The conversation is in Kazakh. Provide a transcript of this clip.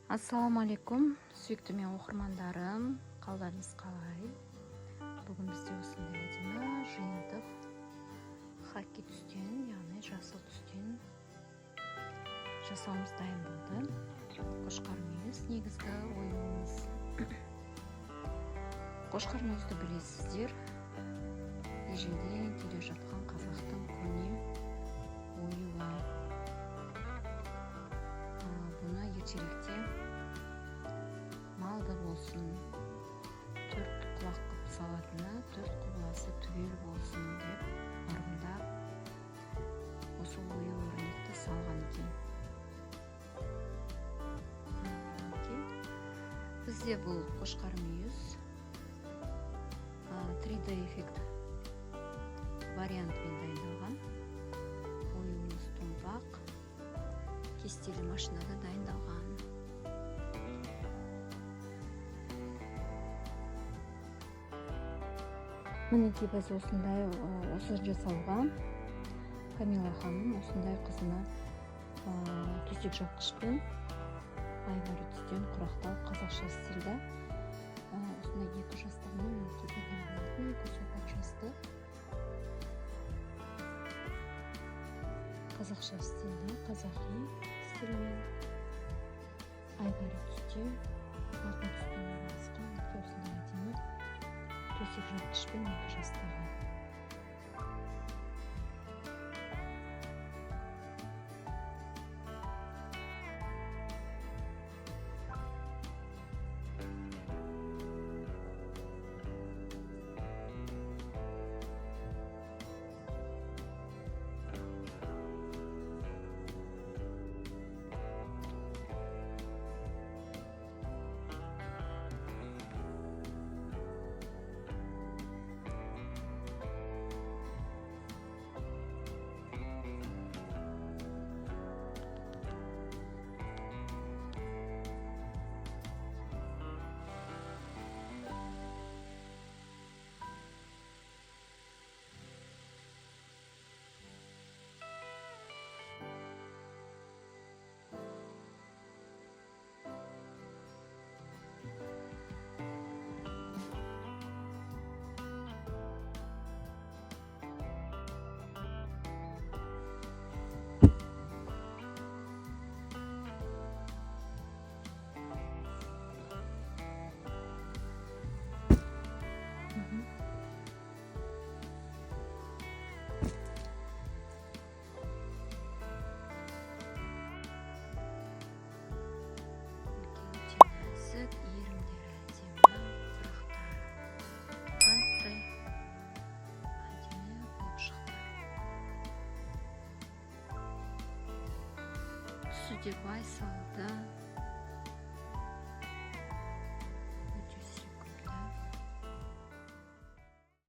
Ассалаумалейкум, сүйікті мен оқырмандарым, қалдарыңыз қалай? Бүгін бізде осындай әдемі жиынтық хаки түстен, яғни жасыл түстен жасауымыз дайын болды. Қошқар мүйіз негізгі оюымыз. Қошқар мүйізді білесіздер, ежелден келе жатқан қазақтың көне оюы. Бұны ертеректе малды болсын, 4 құлақ қып салатыны 4 құбыласы түгел болсын деп ырымдап осы ою өрнекті салған екен. Бізде бұл қошқар мүйіз 3D эффект вариантпен дайындалған. Оюымыз томпақ, кестелі машинада дайындалған. Мінекей біз осы жасауға Камила ханым осындай қызына төсек жапқышпен айвары түстен құрақталып қазақша стильде осындай 2 жастығына мінекей берген болатын. 2 сопақ жастық қазақша стильде, қазақи стильмен айвары түсте, алтын түспен араласқан осындай әдемі төсек жапқышпен 2 жастағы. Де бай салды.